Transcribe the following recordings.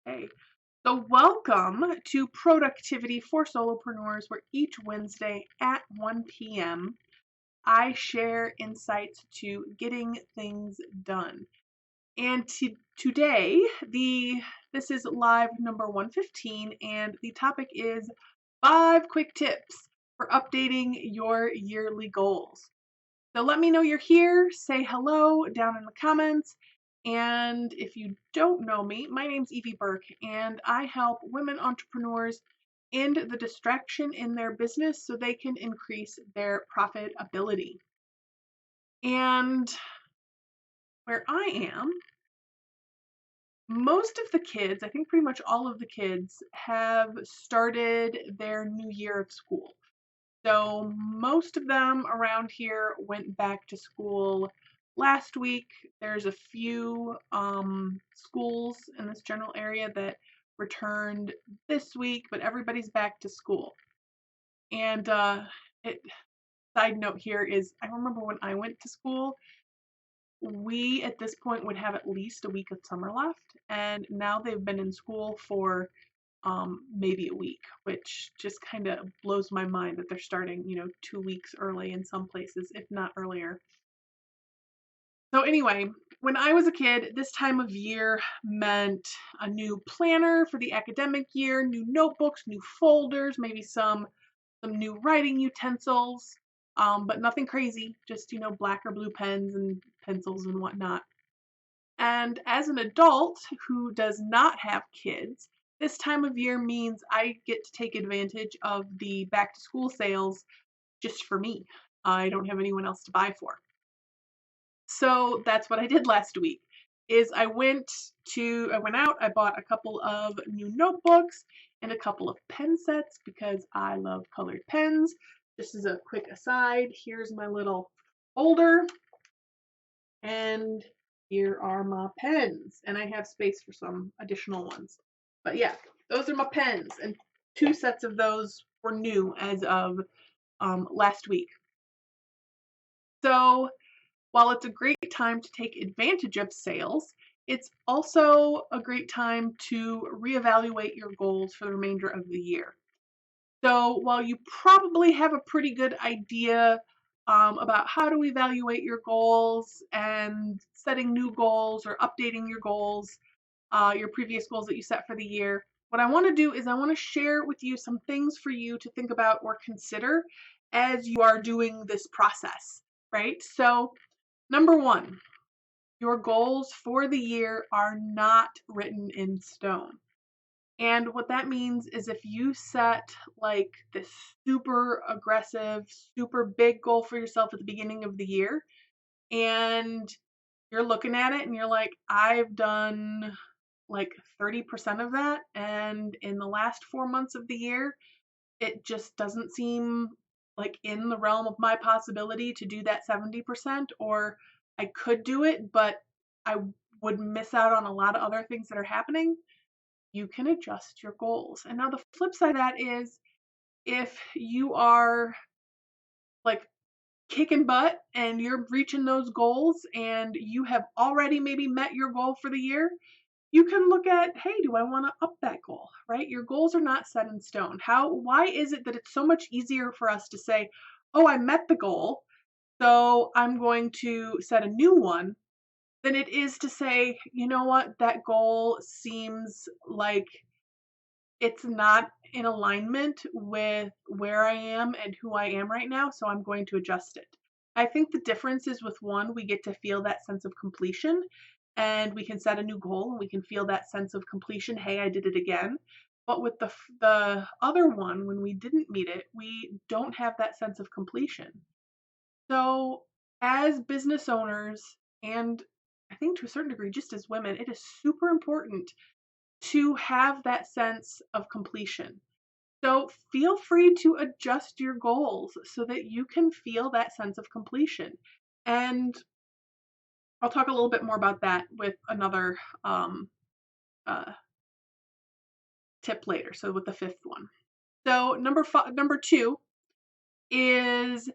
Hey, so welcome to Productivity for Solopreneurs, where each Wednesday at 1 p.m. I share insights to getting things done. And today, this is live number 115, and the topic is 5 quick tips for updating your yearly goals. So let me know you're here. Say hello down in the comments. And if you don't know me, my name's Evie Burke, and I help women entrepreneurs end the distraction in their business so they can increase their profitability. And where I am, most of the kids, I think pretty much all of the kids, have started their new year of school. So most of them around here went back to school last week. There's a few schools in this general area that returned this week, but everybody's back to school. And side note here is I remember when I went to school, we at this point would have at least a week of summer left, and now they've been in school for maybe a week, which just kind of blows my mind that they're starting, 2 weeks early in some places, if not earlier. So anyway, when I was a kid, this time of year meant a new planner for the academic year, new notebooks, new folders, maybe some new writing utensils, but nothing crazy, just, black or blue pens and pencils and whatnot. And as an adult who does not have kids, this time of year means I get to take advantage of the back to school sales just for me. I don't have anyone else to buy for. So that's what I did last week. I went out, I bought a couple of new notebooks and a couple of pen sets because I love colored pens. Just as a quick aside, here's my little folder, and here are my pens, and I have space for some additional ones. But yeah, those are my pens, and 2 sets of those were new as of last week. So while it's a great time to take advantage of sales, it's also a great time to reevaluate your goals for the remainder of the year. So while you probably have a pretty good idea about how to evaluate your goals and setting new goals or updating your goals, your previous goals that you set for the year, what I want to do is I want to share with you some things for you to think about or consider as you are doing this process, right? So, number one, your goals for the year are not written in stone. And what that means is if you set like this super aggressive, super big goal for yourself at the beginning of the year, and you're looking at it and you're like, I've done like 30% of that, and in the last 4 months of the year, it just doesn't seem like in the realm of my possibility to do that 70%, or I could do it, but I would miss out on a lot of other things that are happening. You can adjust your goals. And now the flip side of that is if you are like kicking butt and you're reaching those goals and you have already maybe met your goal for the year, you can look at, hey, do I want to up that goal, right? Your goals are not set in stone. Why is it that it's so much easier for us to say, oh, I met the goal, so I'm going to set a new one, than it is to say, you know what, that goal seems like it's not in alignment with where I am and who I am right now, so I'm going to adjust it. I think the difference is with one, we get to feel that sense of completion and we can set a new goal and we can feel that sense of completion. Hey, I did it again. But with the other one, when we didn't meet it, we don't have that sense of completion. So as business owners, and I think to a certain degree, just as women, it is super important to have that sense of completion. So feel free to adjust your goals so that you can feel that sense of completion. And I'll talk a little bit more about that with another uh, tip later. So with the 5th one. So number 2 is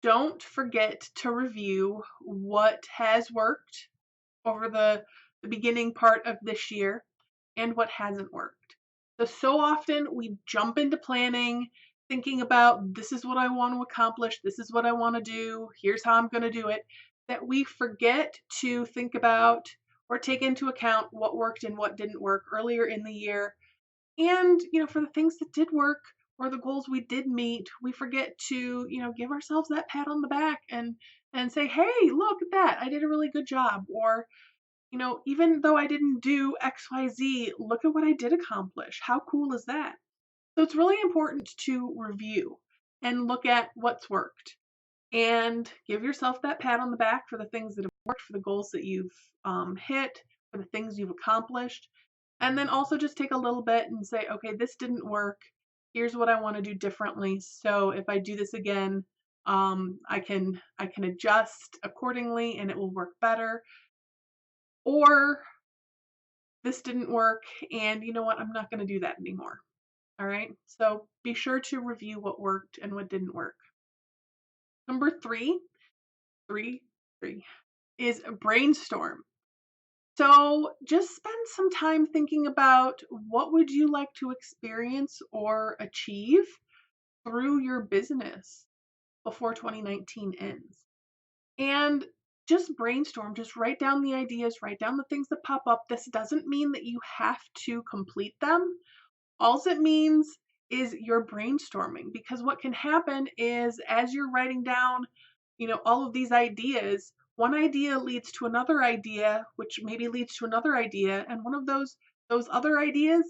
don't forget to review what has worked over the beginning part of this year. and what hasn't worked. So often we jump into planning thinking about this is what I want to accomplish, this is what I want to do, here's how I'm going to do it, that we forget to think about or take into account what worked and what didn't work earlier in the year. And, for the things that did work or the goals we did meet, we forget to, give ourselves that pat on the back and say, "Hey, look at that. I did a really good job." Or, even though I didn't do XYZ, look at what I did accomplish. How cool is that? So it's really important to review and look at what's worked and give yourself that pat on the back for the things that have worked, for the goals that you've hit, for the things you've accomplished. And then also just take a little bit and say, okay, this didn't work. Here's what I want to do differently. So if I do this again, I can adjust accordingly and it will work better. Or this didn't work, and you know what? I'm not going to do that anymore. All right. So be sure to review what worked and what didn't work. Number three, is brainstorm. So just spend some time thinking about what would you like to experience or achieve through your business before 2019 ends. And just brainstorm, just write down the ideas, write down the things that pop up. This doesn't mean that you have to complete them. All it means is you're brainstorming, because what can happen is as you're writing down, all of these ideas, one idea leads to another idea, which maybe leads to another idea, and one of those other ideas,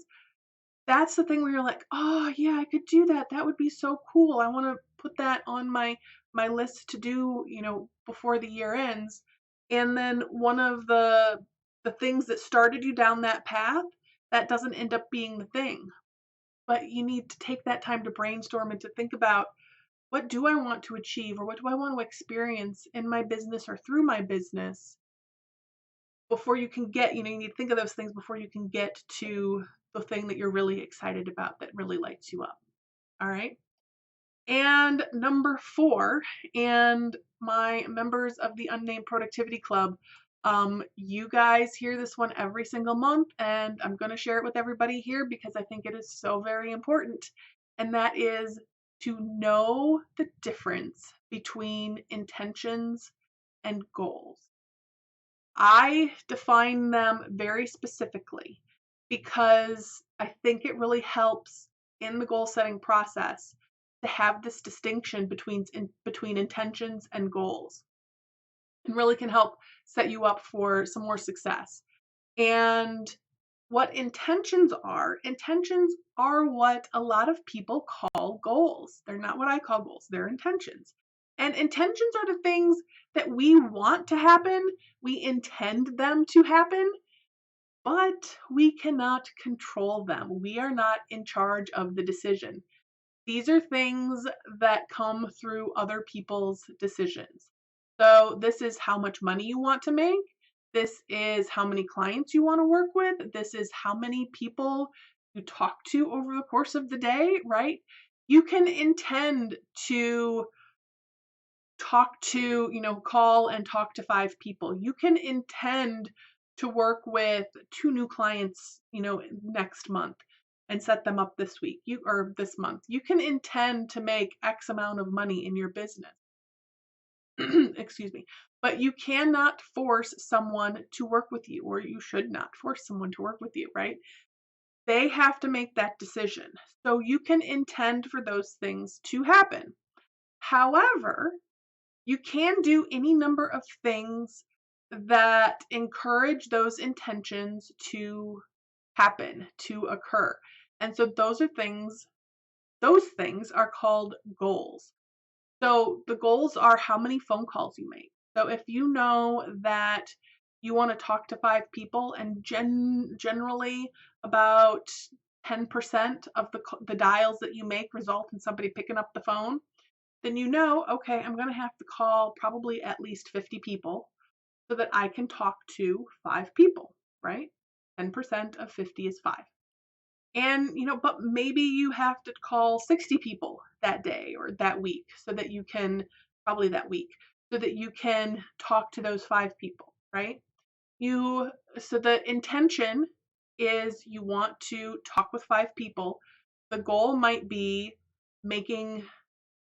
that's the thing where you're like, "Oh, yeah, I could do that. That would be so cool. I want to put that on my list to do, before the year ends." And then one of the things that started you down that path, that doesn't end up being the thing. But you need to take that time to brainstorm and to think about, what do I want to achieve, or what do I want to experience in my business or through my business before you can get, you need to think of those things before you can get to the thing that you're really excited about, that really lights you up. All right. And number 4, and my members of the Unnamed Productivity Club, you guys hear this one every single month, and I'm going to share it with everybody here because I think it is so very important. And that is to know the difference between intentions and goals. I define them very specifically because I think it really helps in the goal setting process to have this distinction between intentions and goals, and really can help set you up for some more success. And what intentions are what a lot of people call goals. They're not what I call goals, they're intentions. And intentions are the things that we want to happen, we intend them to happen, but we cannot control them. We are not in charge of the decision. These are things that come through other people's decisions. So this is how much money you want to make. This is how many clients you want to work with. This is how many people you talk to over the course of the day, right? You can intend to call and talk to 5 people. You can intend to work with 2 new clients, next month and set them up this week, or this month. You can intend to make X amount of money in your business. Excuse me. But you cannot force someone to work with you, or you should not force someone to work with you, right? They have to make that decision. So you can intend for those things to happen. However, you can do any number of things that encourage those intentions to happen, to occur. And so those things are called goals. So the goals are how many phone calls you make. So if you know that you want to talk to 5 people, and generally about 10% of the dials that you make result in somebody picking up the phone, then okay, I'm going to have to call probably at least 50 people so that I can talk to 5 people, right? 10% of 50 is 5. And, but maybe you have to call 60 people that day or that week so that you can, probably that week, so that you can talk to those 5 people, right? So the intention is you want to talk with 5 people. The goal might be making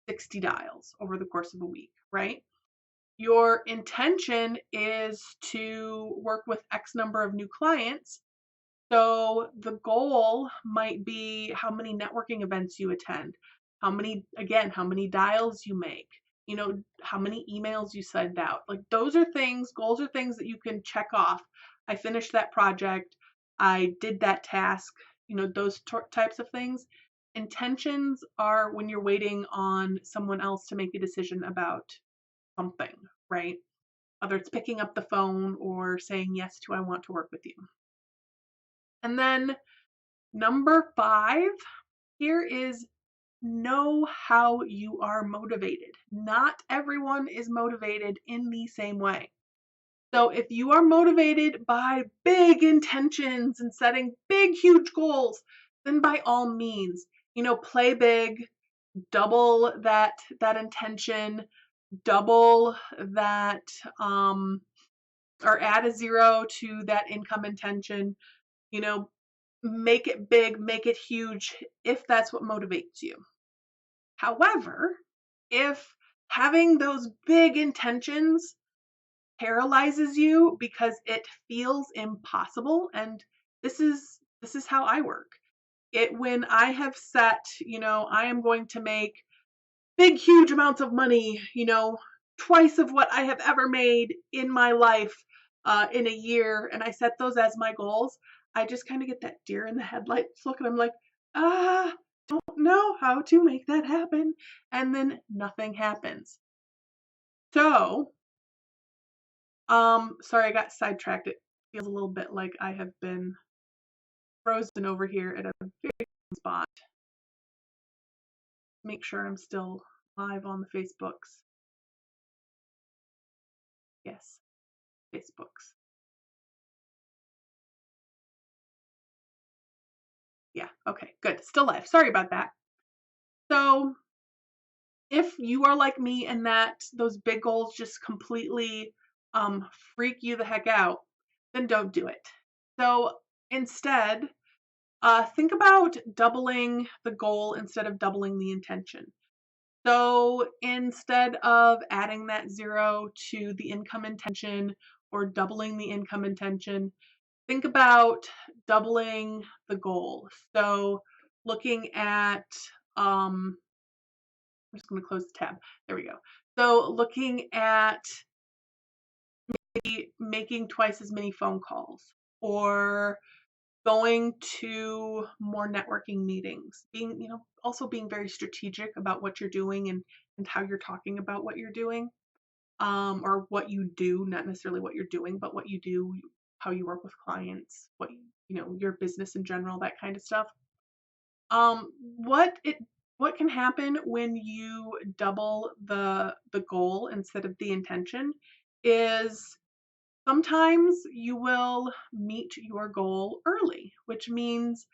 60 dials over the course of a week, right? Your intention is to work with X number of new clients. So the goal might be how many networking events you attend, how many dials you make, how many emails you send out. Like goals are things that you can check off. I finished that project. I did that task, those types of things. Intentions are when you're waiting on someone else to make a decision about something, right? Whether it's picking up the phone or saying yes to, I want to work with you. And then number 5 here is know how you are motivated. Not everyone is motivated in the same way. So if you are motivated by big intentions and setting big, huge goals, then by all means, play big, double that intention, double that, or add a 0 to that income intention, make it big, make it huge if that's what motivates you. However, if having those big intentions paralyzes you because it feels impossible, and this is how I work. When I have set, I am going to make big, huge amounts of money, twice of what I have ever made in my life in a year, and I set those as my goals, I just kind of get that deer in the headlights look, and I'm like, don't know how to make that happen, and then nothing happens. So, sorry, I got sidetracked. It feels a little bit like I have been frozen over here at a very spot. Make sure I'm still live on the Facebooks. Yes, Facebooks. Yeah, okay, good. Still live. Sorry about that. So, if you are like me and that those big goals just completely freak you the heck out, then don't do it. So, instead, think about doubling the goal instead of doubling the intention. So instead of adding that 0 to the income intention or doubling the income intention, think about doubling the goal. So looking at, I'm just going to close the tab. There we go. So looking at maybe making twice as many phone calls, or going to more networking meetings, also being very strategic about what you're doing and how you're talking about what you're doing, or what you do, not necessarily what you're doing, but what you do, how you work with clients, your business in general, that kind of stuff. What can happen when you double the goal instead of the intention is sometimes you will meet your goal early, which means,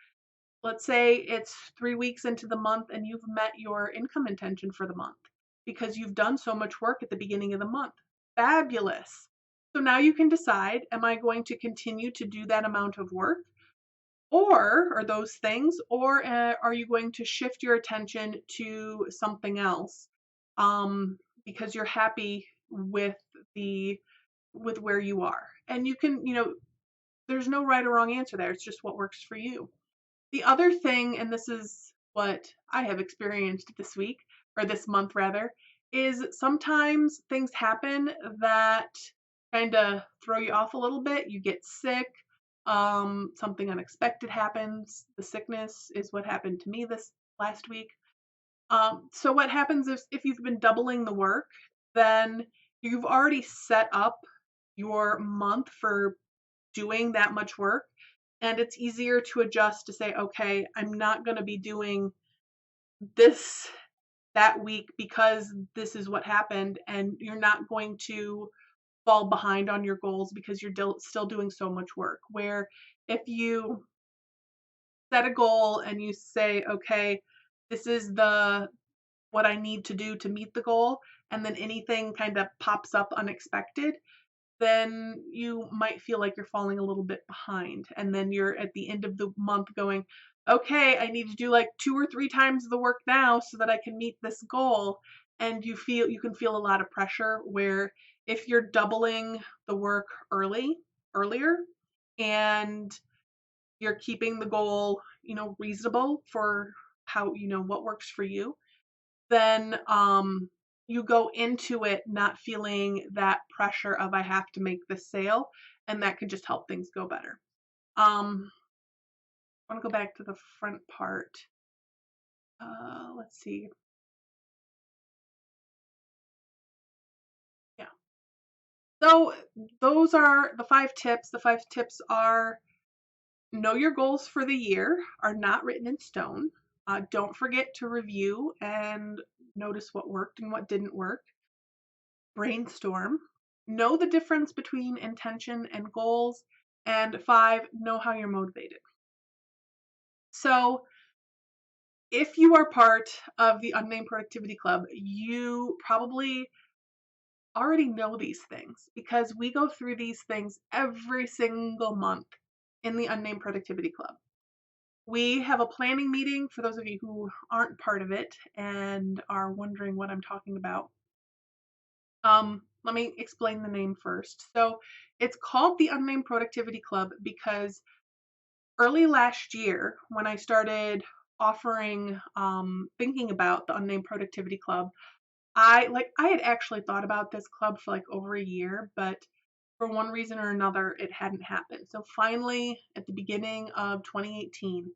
let's say it's 3 weeks into the month and you've met your income intention for the month because you've done so much work at the beginning of the month. Fabulous. So now you can decide, am I going to continue to do that amount of work or those things, or are you going to shift your attention to something else because you're happy with where you are? And you can, there's no right or wrong answer there. It's just what works for you. The other thing, and this is what I have experienced this week, or this month rather, is sometimes things happen that kind of throw you off a little bit. You get sick, something unexpected happens. The sickness is what happened to me this last week. So what happens is if you've been doubling the work, then you've already set up your month for doing that much work. And it's easier to adjust to say, okay, I'm not going to be doing this that week because this is what happened. And you're not going to fall behind on your goals because you're still doing so much work. Where if you set a goal and you say, okay, this is what I need to do to meet the goal, and then anything kind of pops up unexpected, then you might feel like you're falling a little bit behind. And then you're at the end of the month going, okay, I need to do like 2 or 3 times the work now so that I can meet this goal. And you can feel a lot of pressure where if you're doubling the work earlier, and you're keeping the goal, reasonable for how, what works for you, then you go into it not feeling that pressure of I have to make this sale, and that can just help things go better. I want to go back to the front part. Let's see. Yeah. So those are the 5 tips. The 5 tips are: know your goals for the year are not written in stone. Don't forget to review and notice what worked and what didn't work. Brainstorm. Know the difference between intention and goals. And 5, know how you're motivated. So if you are part of the Unnamed Productivity Club, you probably already know these things because we go through these things every single month in the Unnamed Productivity Club. We have a planning meeting for those of you who aren't part of it and are wondering what I'm talking about. Let me explain the name first. So it's called the Unnamed Productivity Club because early last year, when I started offering, thinking about the Unnamed Productivity Club, I had actually thought about this club for like over a year, but for one reason or another, it hadn't happened. So finally, at the beginning of 2018,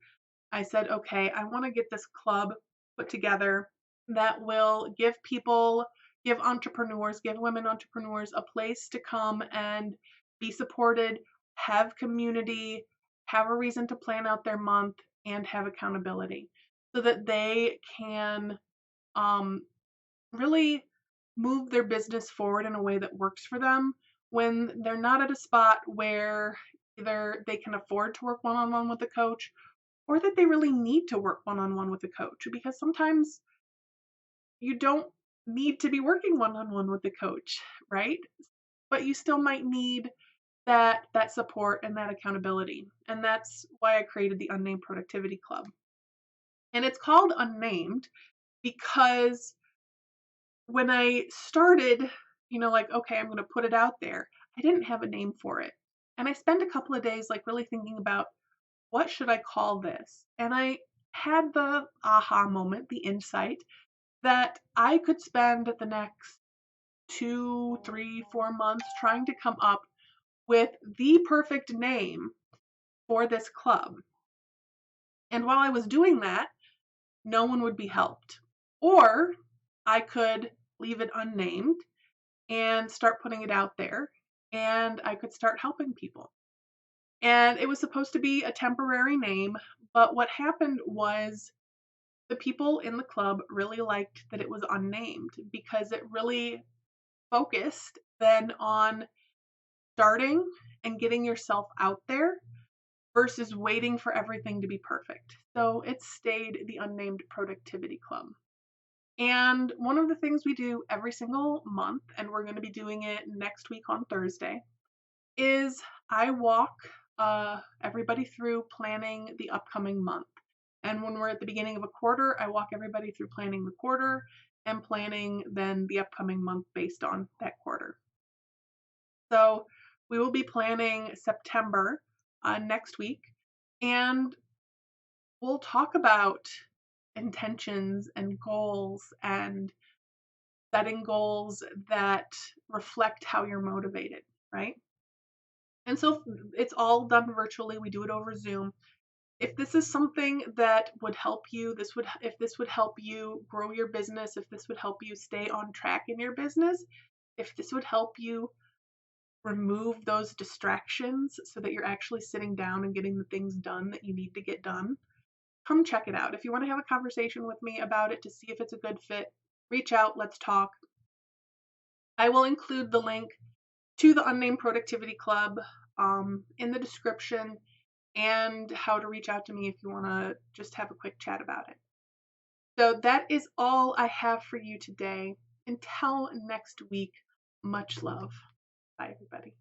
I said, okay, I want to get this club put together that will give entrepreneurs, give women entrepreneurs a place to come and be supported, have community, have a reason to plan out their month, and have accountability so that they can um, really move their business forward in a way that works for them when they're not at a spot where either they can afford to work one-on-one with a coach or that they really need to work one-on-one with a coach, because sometimes you don't need to be working one-on-one with a coach, right? But you still might need that support and that accountability. And that's why I created the Unnamed Productivity Club. And it's called Unnamed because when I started, like, okay, I'm going to put it out there, I didn't have a name for it. And I spent a couple of days like really thinking about what should I call this? And I had the aha moment, the insight that I could spend the next 2, 3, 4 months trying to come up with the perfect name for this club. And while I was doing that, no one would be helped. Or I could leave it unnamed and start putting it out there, and I could start helping people. And it was supposed to be a temporary name, but what happened was the people in the club really liked that it was unnamed because it really focused then on starting and getting yourself out there versus waiting for everything to be perfect. So it stayed the Unnamed Productivity Club. And one of the things we do every single month, and we're going to be doing it next week on Thursday, is I walk everybody through planning the upcoming month. And when we're at the beginning of a quarter, I walk everybody through planning the quarter and planning then the upcoming month based on that quarter. So we will be planning September next week, and we'll talk about intentions and goals and setting goals that reflect how you're motivated, right? And so it's all done virtually. We do it over Zoom. If this is something that would help you, if this would help you grow your business, if this would help you stay on track in your business, if this would help you remove those distractions so that you're actually sitting down and getting the things done that you need to get done, come check it out. If you want to have a conversation with me about it to see if it's a good fit, reach out, let's talk. I will include the link to the Unnamed Productivity Club in the description, and how to reach out to me if you want to just have a quick chat about it. So that is all I have for you today. Until next week, much love. Bye, everybody.